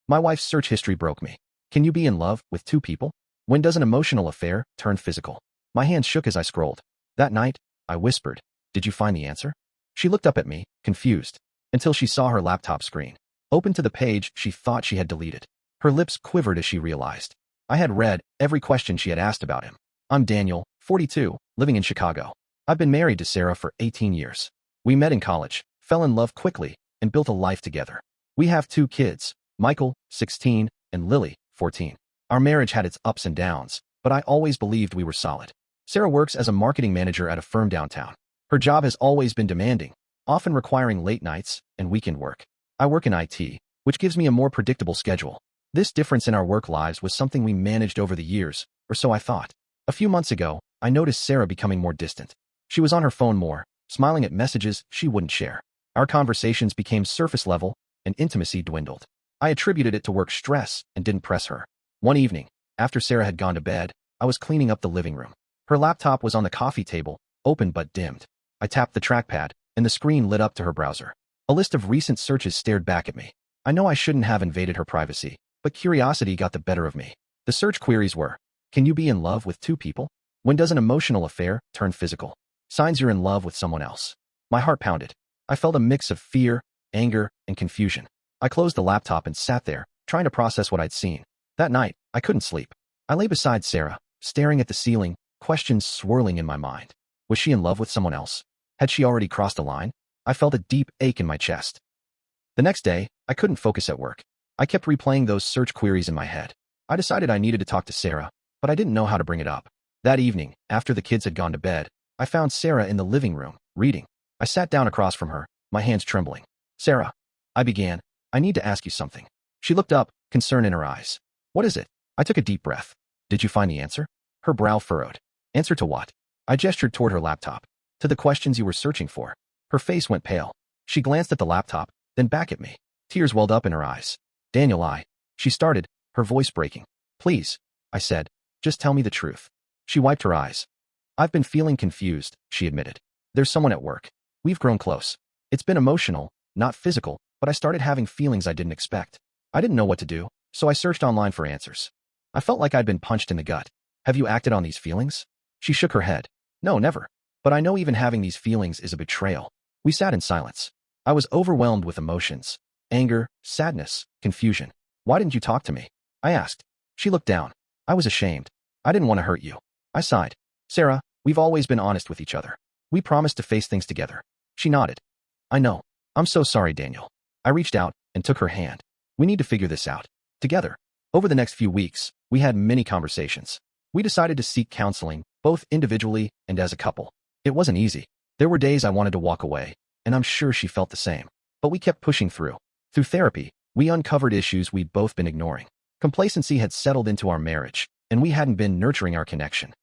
My wife's search history broke me. Can you be in love with two people? When does an emotional affair turn physical? My hands shook as I scrolled. That night, I whispered, did you find the answer? She looked up at me, confused, until she saw her laptop screen. Open to the page she thought she had deleted. Her lips quivered as she realized. I had read every question she had asked about him. I'm Daniel, 42, living in Chicago. I've been married to Sarah for 18 years. We met in college, fell in love quickly, and built a life together. We have 2 kids, Michael, 16, and Lily, 14. Our marriage had its ups and downs, but I always believed we were solid. Sarah works as a marketing manager at a firm downtown. Her job has always been demanding, often requiring late nights and weekend work. I work in IT, which gives me a more predictable schedule. This difference in our work lives was something we managed over the years, or so I thought. A few months ago, I noticed Sarah becoming more distant. She was on her phone more, smiling at messages she wouldn't share. Our conversations became surface level, and intimacy dwindled. I attributed it to work stress and didn't press her. One evening, after Sarah had gone to bed, I was cleaning up the living room. Her laptop was on the coffee table, open but dimmed. I tapped the trackpad, and the screen lit up to her browser. A list of recent searches stared back at me. I know I shouldn't have invaded her privacy, but curiosity got the better of me. The search queries were, can you be in love with two people? When does an emotional affair turn physical? Signs you're in love with someone else. My heart pounded. I felt a mix of fear, anger, and confusion. I closed the laptop and sat there, trying to process what I'd seen. That night, I couldn't sleep. I lay beside Sarah, staring at the ceiling, questions swirling in my mind. Was she in love with someone else? Had she already crossed a line? I felt a deep ache in my chest. The next day, I couldn't focus at work. I kept replaying those search queries in my head. I decided I needed to talk to Sarah, but I didn't know how to bring it up. That evening, after the kids had gone to bed, I found Sarah in the living room, reading. I sat down across from her, my hands trembling. Sarah, I began, I need to ask you something. She looked up, concern in her eyes. What is it? I took a deep breath. Did you find the answer? Her brow furrowed. Answer to what? I gestured toward her laptop. To the questions you were searching for. Her face went pale. She glanced at the laptop, then back at me. Tears welled up in her eyes. Daniel, She started, her voice breaking. Please, I said, just tell me the truth. She wiped her eyes. I've been feeling confused, she admitted. There's someone at work. We've grown close. It's been emotional, not physical, but I started having feelings I didn't expect. I didn't know what to do, so I searched online for answers. I felt like I'd been punched in the gut. Have you acted on these feelings? She shook her head. No, never. But I know even having these feelings is a betrayal. We sat in silence. I was overwhelmed with emotions. Anger, sadness, confusion. Why didn't you talk to me? I asked. She looked down. I was ashamed. I didn't want to hurt you. I sighed. Sarah, we've always been honest with each other. We promised to face things together. She nodded. I know. I'm so sorry, Daniel. I reached out and took her hand. We need to figure this out. Together. Over the next few weeks, we had many conversations. We decided to seek counseling, both individually and as a couple. It wasn't easy. There were days I wanted to walk away, and I'm sure she felt the same. But we kept pushing through. Through therapy, we uncovered issues we'd both been ignoring. Complacency had settled into our marriage, and we hadn't been nurturing our connection.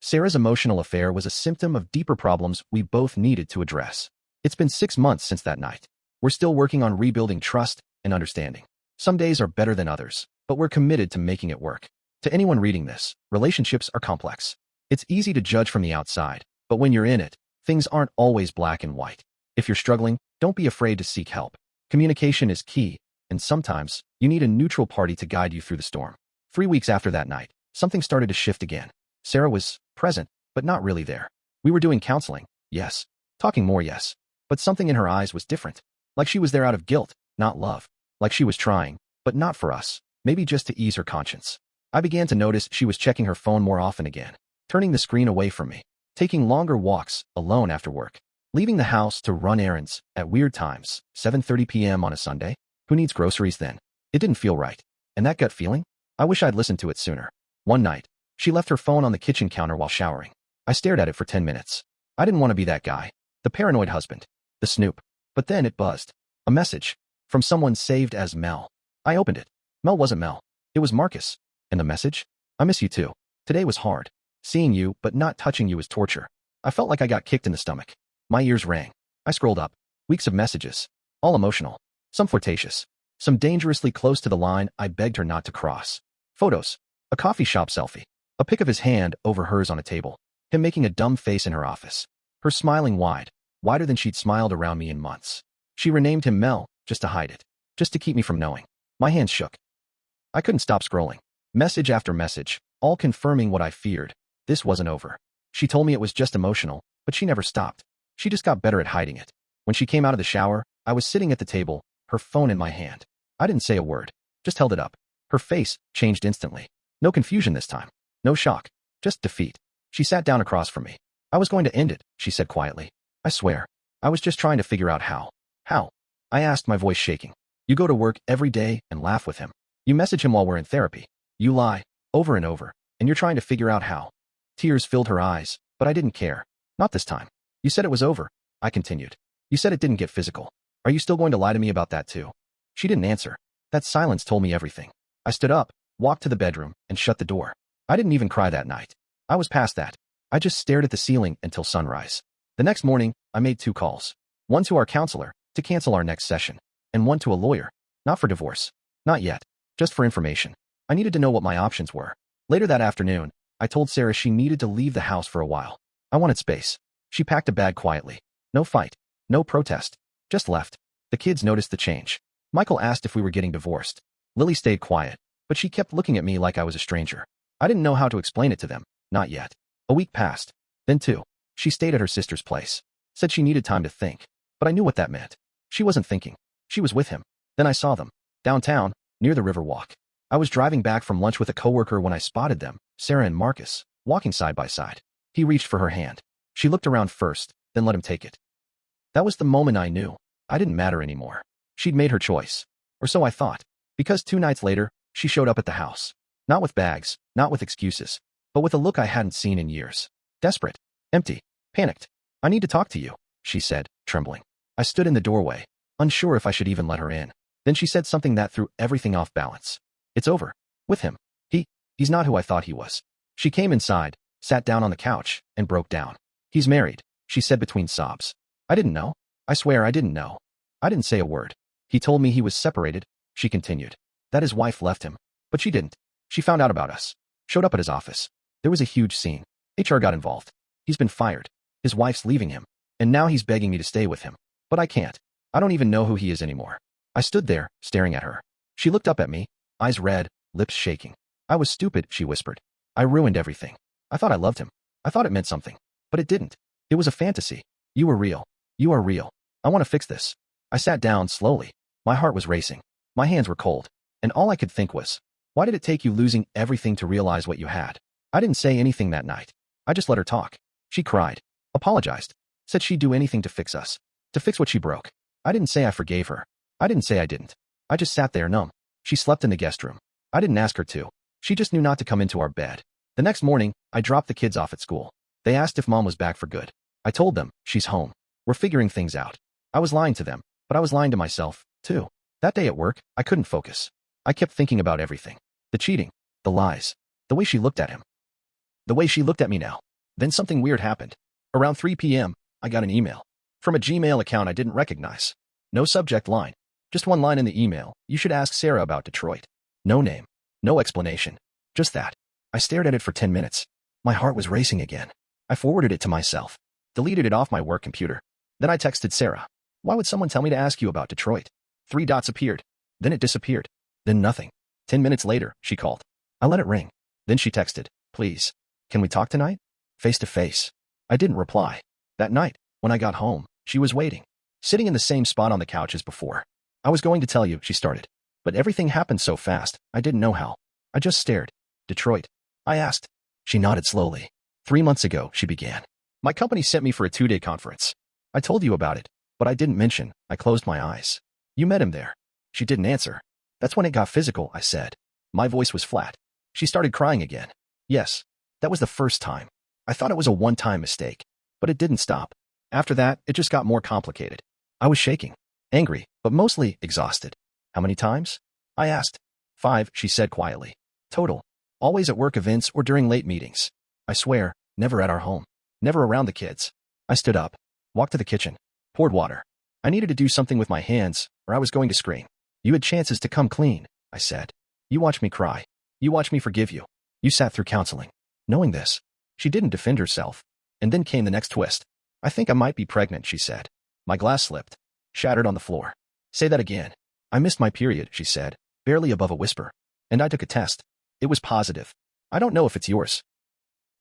Sarah's emotional affair was a symptom of deeper problems we both needed to address. It's been 6 months since that night. We're still working on rebuilding trust and understanding. Some days are better than others, but we're committed to making it work. To anyone reading this, relationships are complex. It's easy to judge from the outside, but when you're in it, things aren't always black and white. If you're struggling, don't be afraid to seek help. Communication is key, and sometimes you need a neutral party to guide you through the storm. 3 weeks after that night, something started to shift again. Sarah was present, but not really there. We were doing counseling, yes. Talking more, yes. But something in her eyes was different. Like she was there out of guilt, not love. Like she was trying, but not for us. Maybe just to ease her conscience. I began to notice she was checking her phone more often again, turning the screen away from me, taking longer walks alone after work, leaving the house to run errands at weird times, 7:30 p.m. on a Sunday. Who needs groceries then? It didn't feel right. And that gut feeling? I wish I'd listened to it sooner. One night, she left her phone on the kitchen counter while showering. I stared at it for 10 minutes. I didn't want to be that guy, the paranoid husband, the snoop. But then it buzzed. A message from someone saved as Mel. I opened it. Mel wasn't Mel. It was Marcus. And the message? I miss you too. Today was hard. Seeing you, but not touching you is torture. I felt like I got kicked in the stomach. My ears rang. I scrolled up. Weeks of messages. All emotional. Some flirtatious. Some dangerously close to the line I begged her not to cross. Photos. A coffee shop selfie. A pic of his hand over hers on a table. Him making a dumb face in her office. Her smiling wide. Wider than she'd smiled around me in months. She renamed him Mel, just to hide it. Just to keep me from knowing. My hands shook. I couldn't stop scrolling. Message after message, all confirming what I feared. This wasn't over. She told me it was just emotional, but she never stopped. She just got better at hiding it. When she came out of the shower, I was sitting at the table, her phone in my hand. I didn't say a word, just held it up. Her face changed instantly. No confusion this time. No shock. Just defeat. She sat down across from me. I was going to end it, she said quietly. I swear. I was just trying to figure out how. How? I asked, my voice shaking. You go to work every day and laugh with him. You message him while we're in therapy. You lie, over and over, and you're trying to figure out how. Tears filled her eyes, but I didn't care. Not this time. You said it was over, I continued. You said it didn't get physical. Are you still going to lie to me about that too? She didn't answer. That silence told me everything. I stood up, walked to the bedroom, and shut the door. I didn't even cry that night. I was past that. I just stared at the ceiling until sunrise. The next morning, I made 2 calls. One to our counselor, to cancel our next session, and one to a lawyer. Not for divorce. Not yet. Just for information. I needed to know what my options were. Later that afternoon, I told Sarah she needed to leave the house for a while. I wanted space. She packed a bag quietly. No fight. No protest. Just left. The kids noticed the change. Michael asked if we were getting divorced. Lily stayed quiet, but she kept looking at me like I was a stranger. I didn't know how to explain it to them. Not yet. A week passed. Then 2. She stayed at her sister's place. Said she needed time to think. But I knew what that meant. She wasn't thinking. She was with him. Then I saw them. Downtown, near the river walk. I was driving back from lunch with a coworker when I spotted them, Sarah and Marcus, walking side by side. He reached for her hand. She looked around first, then let him take it. That was the moment I knew. I didn't matter anymore. She'd made her choice. Or so I thought. Because 2 nights later, she showed up at the house. Not with bags, not with excuses, but with a look I hadn't seen in years. Desperate. Empty. Panicked. I need to talk to you, she said, trembling. I stood in the doorway, unsure if I should even let her in. Then she said something that threw everything off balance. It's over. With him. He's not who I thought he was. She came inside, sat down on the couch, and broke down. He's married, she said between sobs. I didn't know. I swear I didn't know. I didn't say a word. He told me he was separated, she continued. That his wife left him. But she didn't. She found out about us. Showed up at his office. There was a huge scene. HR got involved. He's been fired. His wife's leaving him. And now he's begging me to stay with him. But I can't. I don't even know who he is anymore. I stood there, staring at her. She looked up at me, eyes red, lips shaking. I was stupid, she whispered. I ruined everything. I thought I loved him. I thought it meant something. But it didn't. It was a fantasy. You were real. You are real. I want to fix this. I sat down slowly. My heart was racing. My hands were cold. And all I could think was, why did it take you losing everything to realize what you had? I didn't say anything that night. I just let her talk. She cried. Apologized. Said she'd do anything to fix us. To fix what she broke. I didn't say I forgave her. I didn't say I didn't. I just sat there numb. She slept in the guest room. I didn't ask her to. She just knew not to come into our bed. The next morning, I dropped the kids off at school. They asked if Mom was back for good. I told them, she's home. We're figuring things out. I was lying to them, but I was lying to myself, too. That day at work, I couldn't focus. I kept thinking about everything. The cheating, the lies, the way she looked at him. The way she looked at me now. Then something weird happened. Around 3 p.m., I got an email. From a Gmail account I didn't recognize. No subject line. Just one line in the email. You should ask Sarah about Detroit. No name. No explanation. Just that. I stared at it for 10 minutes. My heart was racing again. I forwarded it to myself. Deleted it off my work computer. Then I texted Sarah. Why would someone tell me to ask you about Detroit? 3 dots appeared. Then it disappeared. Then nothing. 10 minutes later, she called. I let it ring. Then she texted. Please. Can we talk tonight? Face to face. I didn't reply. That night, when I got home, she was waiting. Sitting in the same spot on the couch as before. I was going to tell you, she started. But everything happened so fast, I didn't know how. I just stared. Detroit. I asked. She nodded slowly. 3 months ago, she began. My company sent me for a 2-day conference. I told you about it, but I didn't mention. I closed my eyes. You met him there. She didn't answer. That's when it got physical, I said. My voice was flat. She started crying again. Yes. That was the first time. I thought it was a one-time mistake. But it didn't stop. After that, it just got more complicated. I was shaking. Angry, but mostly exhausted. How many times? I asked. 5, she said quietly. Total. Always at work events or during late meetings. I swear, never at our home. Never around the kids. I stood up, walked to the kitchen, poured water. I needed to do something with my hands, or I was going to scream. You had chances to come clean, I said. You watched me cry. You watched me forgive you. You sat through counseling. Knowing this, she didn't defend herself. And then came the next twist. I think I might be pregnant, she said. My glass slipped, shattered on the floor. Say that again. I missed my period, she said, barely above a whisper. And I took a test. It was positive. I don't know if it's yours.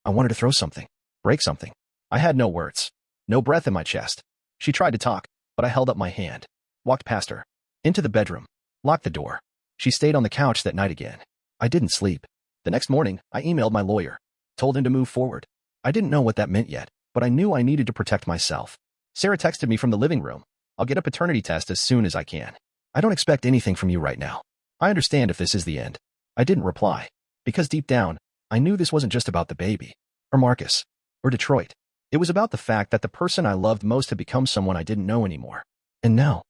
I wanted to throw something, break something. I had no words, no breath in my chest. She tried to talk, but I held up my hand, walked past her, into the bedroom, locked the door. She stayed on the couch that night again. I didn't sleep. The next morning, I emailed my lawyer, told him to move forward. I didn't know what that meant yet, but I knew I needed to protect myself. Sarah texted me from the living room. I'll get a paternity test as soon as I can. I don't expect anything from you right now. I understand if this is the end. I didn't reply, because deep down, I knew this wasn't just about the baby, or Marcus, or Detroit. It was about the fact that the person I loved most had become someone I didn't know anymore. And now,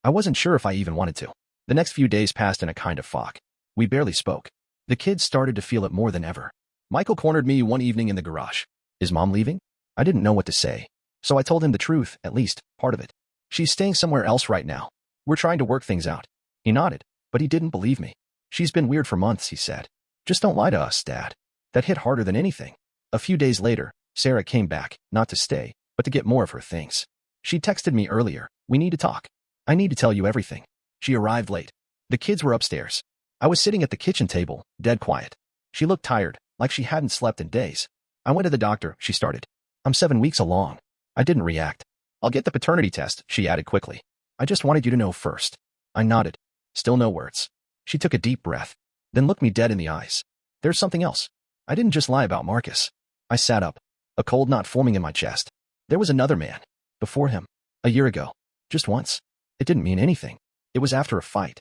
I wasn't sure if I even wanted to. The next few days passed in a kind of fog. We barely spoke. The kids started to feel it more than ever. Michael cornered me one evening in the garage. Is Mom leaving? I didn't know what to say, so I told him the truth, at least part of it. She's staying somewhere else right now. We're trying to work things out. He nodded, but he didn't believe me. She's been weird for months, he said. Just don't lie to us, Dad. That hit harder than anything. A few days later, Sarah came back, not to stay, but to get more of her things. She texted me earlier. We need to talk. I need to tell you everything. She arrived late. The kids were upstairs. I was sitting at the kitchen table, dead quiet. She looked tired, like she hadn't slept in days. I went to the doctor, she started. I'm 7 weeks along. I didn't react. I'll get the paternity test, she added quickly. I just wanted you to know first. I nodded. Still no words. She took a deep breath, then looked me dead in the eyes. There's something else. I didn't just lie about Marcus. I sat up, a cold knot forming in my chest. There was another man. Before him. A year ago. Just once. It didn't mean anything. It was after a fight.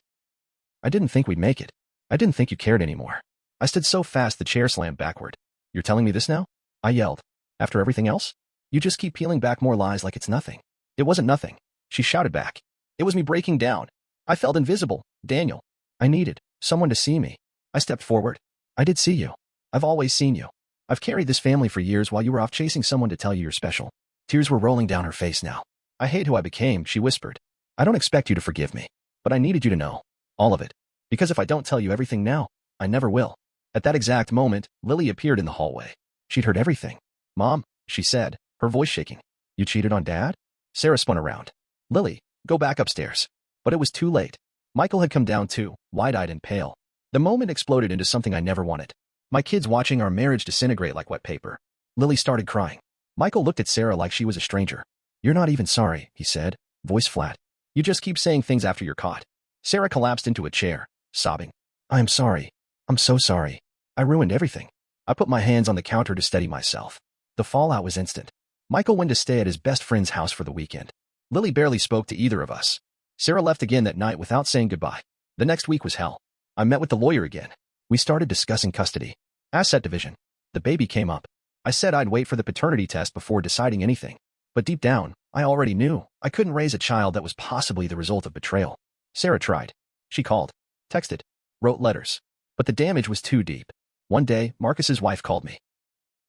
I didn't think we'd make it. I didn't think you cared anymore. I stood so fast the chair slammed backward. You're telling me this now? I yelled. After everything else? You just keep peeling back more lies like it's nothing. It wasn't nothing. She shouted back. It was me breaking down. I felt invisible, Daniel. I needed someone to see me. I stepped forward. I did see you. I've always seen you. I've carried this family for years while you were off chasing someone to tell you you're special. Tears were rolling down her face now. I hate who I became, she whispered. I don't expect you to forgive me, but I needed you to know. All of it. Because if I don't tell you everything now, I never will. At that exact moment, Lily appeared in the hallway. She'd heard everything. Mom, she said, her voice shaking. You cheated on Dad? Sarah spun around. Lily, go back upstairs. But it was too late. Michael had come down too, wide-eyed and pale. The moment exploded into something I never wanted. My kids watching our marriage disintegrate like wet paper. Lily started crying. Michael looked at Sarah like she was a stranger. You're not even sorry, he said, voice flat. You just keep saying things after you're caught. Sarah collapsed into a chair, sobbing. I am sorry. I'm so sorry. I ruined everything. I put my hands on the counter to steady myself. The fallout was instant. Michael went to stay at his best friend's house for the weekend. Lily barely spoke to either of us. Sarah left again that night without saying goodbye. The next week was hell. I met with the lawyer again. We started discussing custody. Asset division. The baby came up. I said I'd wait for the paternity test before deciding anything. But deep down, I already knew I couldn't raise a child that was possibly the result of betrayal. Sarah tried. She called, texted, wrote letters. But the damage was too deep. One day, Marcus's wife called me.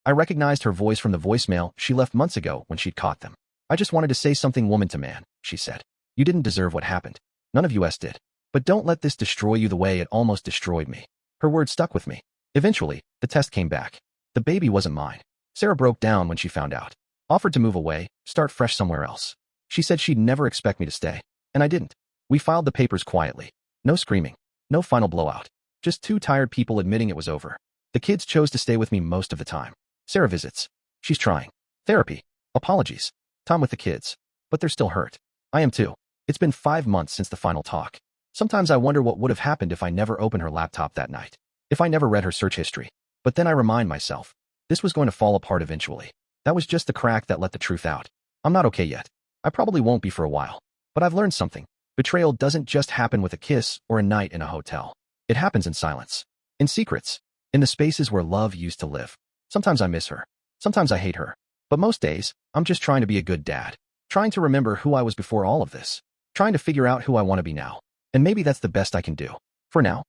I recognized her voice from the voicemail she left months ago when she'd caught them. I just wanted to say something woman to man, she said. You didn't deserve what happened. None of us did. But don't let this destroy you the way it almost destroyed me. Her words stuck with me. Eventually, the test came back. The baby wasn't mine. Sarah broke down when she found out. Offered to move away, start fresh somewhere else. She said she'd never expect me to stay. And I didn't. We filed the papers quietly. No screaming. No final blowout. Just two tired people admitting it was over. The kids chose to stay with me most of the time. Sarah visits. She's trying. Therapy. Apologies. Time with the kids. But they're still hurt. I am too. It's been 5 months since the final talk. Sometimes I wonder what would have happened if I never opened her laptop that night. If I never read her search history. But then I remind myself, this was going to fall apart eventually. That was just the crack that let the truth out. I'm not okay yet. I probably won't be for a while. But I've learned something. Betrayal doesn't just happen with a kiss or a night in a hotel. It happens in silence. In secrets. In the spaces where love used to live. Sometimes I miss her. Sometimes I hate her. But most days, I'm just trying to be a good dad. Trying to remember who I was before all of this. Trying to figure out who I want to be now. And maybe that's the best I can do. For now.